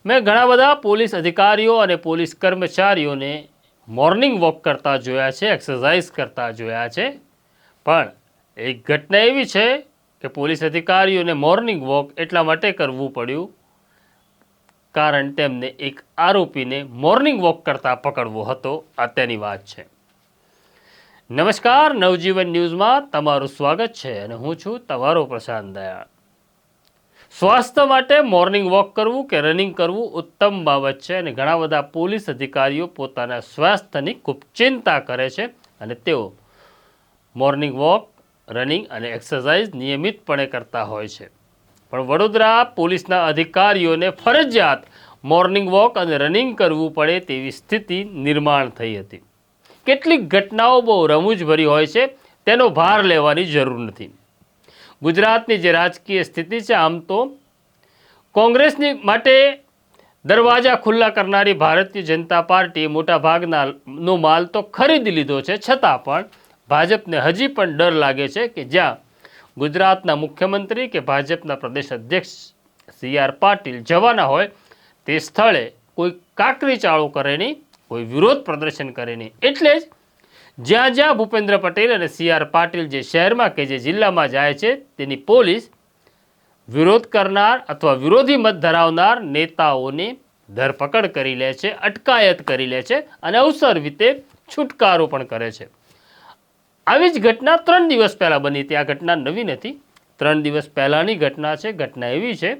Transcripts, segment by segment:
મેં ઘણા બધા પોલીસ અધિકારીઓ અને પોલીસ કર્મચારીઓને મોર્નિંગ વોક કરતા જોયા છે, એક્સરસાઇઝ કરતા જોયા છે, પણ એક ઘટના એવી છે કે પોલીસ અધિકારીઓને મોર્નિંગ વોક એટલા માટે કરવું પડ્યું કારણ તેમને એક આરોપીને મોર્નિંગ વોક કરતા પકડવો હતો. અત્યારની વાત છે. નમસ્કાર, નવજીવન ન્યૂઝમાં તમારું સ્વાગત છે અને હું છું તમારો પ્રશાંત દયાળ. સ્વાસ્થ્ય માટે મોર્નિંગ વોક કરવું કે રનિંગ કરવું ઉત્તમ બાબત છે અને ઘણા બધા પોલીસ અધિકારીઓ પોતાના સ્વાસ્થ્યની ખૂબ ચિંતા કરે છે અને તેઓ મોર્નિંગ વોક, રનિંગ અને એક્સરસાઇઝ નિયમિતપણે કરતા હોય છે. પણ વડોદરા પોલીસના અધિકારીઓને ફરજિયાત મોર્નિંગ વોક અને રનિંગ કરવું પડે તેવી સ્થિતિ નિર્માણ થઈ હતી. કેટલીક ઘટનાઓ બહુ રમૂજભરી હોય છે, તેનો ભાર લેવાની જરૂર નથી. ગુજરાતની જે રાજકીય સ્થિતિ છે, આમ તો કોંગ્રેસની માટે દરવાજા ખુલ્લા કરનારી ભારતીય જનતા પાર્ટીએ મોટા ભાગનો માલ તો ખરીદી લીધો છે, છતાં પણ ભાજપને હજી પણ ડર લાગે છે કે જ્યાં ગુજરાતના મુખ્યમંત્રી કે ભાજપના પ્રદેશ અધ્યક્ષ CR પાટીલ જવાના હોય તે સ્થળે કોઈ કાકરી ચાળો કરે નહીં, કોઈ વિરોધ પ્રદર્શન કરે નહીં. એટલે જ જ્યાં જ્યાં ભૂપેન્દ્ર પટેલ અને CR પાટીલ જે શહેરમાં કે જે જિલ્લામાં જાય છે તેની પોલીસ વિરોધ કરનાર અથવા વિરોધી મત ધરાવનાર નેતાઓની ધરપકડ કરી લે છે, અટકાયત કરી લે છે અને અવસર રીતે છુટકારો પણ કરે છે. આવી જ ઘટના 3 દિવસ પહેલાં બની હતી. આ ઘટના નવી નથી, 3 દિવસ પહેલાંની ઘટના છે. ઘટના એવી છે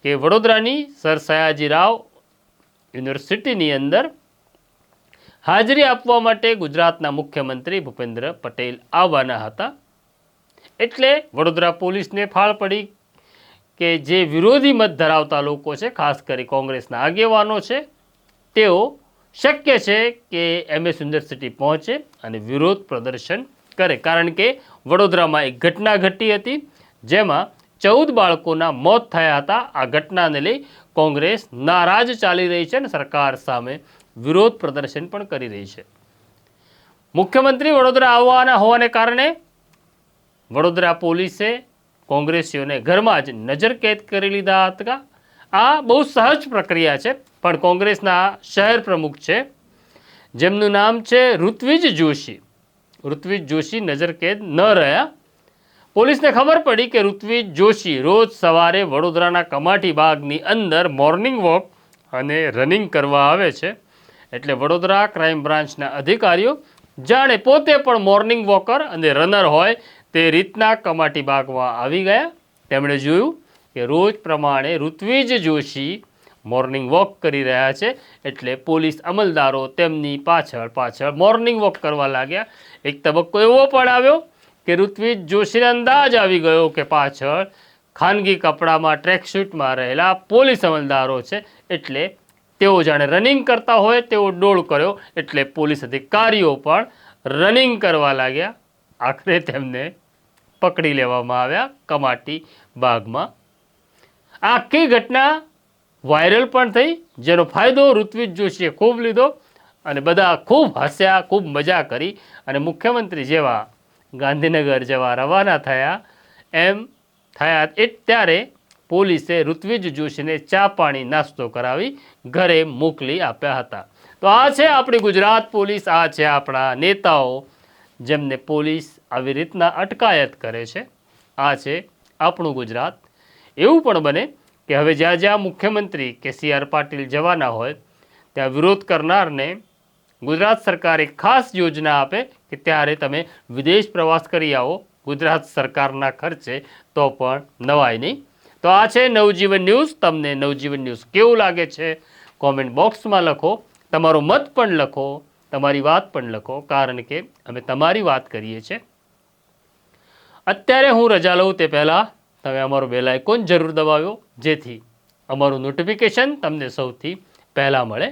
કે વડોદરાની સર સયાજી રાવ યુનિવર્સિટીની અંદર હાજરી આપવા માટે ગુજરાતના મુખ્યમંત્રી ભૂપેન્દ્ર પટેલ આવવાના હતા. એટલે વડોદરા પોલીસને ફાળ પડી કે જે વિરોધી મત ધરાવતા લોકો છે, ખાસ કરી કોંગ્રેસના આગેવાનો છે, તેઓ શક્ય છે કે MS યુનિવર્સિટી પહોંચે અને વિરોધ પ્રદર્શન કરે. કારણ કે વડોદરામાં એક ઘટના ઘટી હતી જેમાં 14 બાળકોના મોત થયા હતા. આ ઘટનાને લઈ કોંગ્રેસ નારાજ ચાલી રહી છે અને સરકાર સામે વિરોધ પ્રદર્શન પણ કરી રહી છે. મુખ્યમંત્રી વડોદરા આવવાના હોવાને કારણે વડોદરા પોલીસે કોંગ્રેસીઓને ઘરમાં જ નજરકેદ કરી લીધા હતા. આ બહુ સહજ પ્રક્રિયા છે, પણ કોંગ્રેસના શહેર પ્રમુખ છે જેમનું નામ છે ઋત્વિજ જોશી. ઋત્વિજ જોશી નજરકેદ ન રહ્યા. પોલીસને ખબર પડી કે ઋત્વિજ જોશી રોજ સવારે વડોદરાના કમાટી બાગની અંદર મોર્નિંગ વોક અને રનિંગ કરવા આવે છે. એટલે વડોદરા ક્રાઇમ બ્રાન્ચના અધિકારીઓ જાણે પોતે પણ મોર્નિંગ વોકર અને રનર હોય તે રીતના કમાટી બાગમાં આવી ગયા. તેમણે જોયું કે રોજ પ્રમાણે ઋત્વિજ જોશી મોર્નિંગ વોક કરી રહ્યા છે, એટલે પોલીસ અમલદારો તેમની પાછળ પાછળ મોર્નિંગ વોક કરવા લાગ્યા. એક તબક્કો એવો પણ આવ્યો કે ઋત્વિજ જોશીને અંદાજ આવી ગયો કે પાછળ ખાનગી કપડામાં ટ્રેકસૂટમાં રહેલા પોલીસ અમલદારો છે, એટલે તેઓ જાણે રનિંગ કરતા હોય તેવો ડોળ કર્યો. એટલે પોલીસ અધિકારીઓ પણ રનિંગ કરવા લાગ્યા. આખરે તેમને પકડી લેવામાં આવ્યા કમાટી બાગમાં. આખી ઘટના વાયરલ પણ થઈ, જેનો ફાયદો ઋત્વિજ જોશીએ ખૂબ લીધો અને બધા ખૂબ હસ્યા, ખૂબ મજા કરી અને મુખ્યમંત્રી જેવા ગાંધીનગર જવા રવાના થયા એમ થયા ત્યારે પોલીસે ઋત્વિજ જોશીને ચા પાણી નાસ્તો કરાવી ઘરે મોકલી આપ્યા હતા. તો આ છે આપણી ગુજરાત પોલીસ, આ છે આપણા નેતાઓ જેમને પોલીસ આવી રીતના અટકાયત કરે છે. આ છે આપણું ગુજરાત. એવું પણ બને કે હવે જ્યાં જ્યાં મુખ્યમંત્રી કે CR પાટીલ જવાના હોય ત્યાં વિરોધ કરનારને ગુજરાત સરકાર એક ખાસ યોજના આપે કે ત્યારે તમે વિદેશ પ્રવાસ કરી આવો ગુજરાત સરકારના ખર્ચે, તો પણ નવાય નહીં. તો આ છે નવજીવન ન્યૂઝ. તમને નવજીવન ન્યૂઝ કેવું લાગે છે કોમેન્ટ બોક્સમાં લખો. તમારો મત પણ લખો, તમારી વાત પણ લખો, કારણ કે અમે તમારી વાત કરીએ છીએ. અત્યારે હું રજા લઉં તે પહેલાં તમે અમારો બેલ આઇકોન જરૂર દબાવ્યો, જેથી અમારું નોટિફિકેશન તમને સૌથી પહેલાં મળે.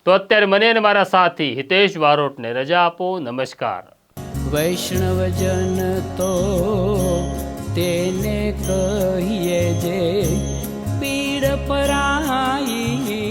તો અત્યારે મને અને મારા સાથી હિતેશ બારોટને રજા આપો. નમસ્કાર. વૈષ્ણવજન તો તેને કહીએ જે પીડ પરાઈ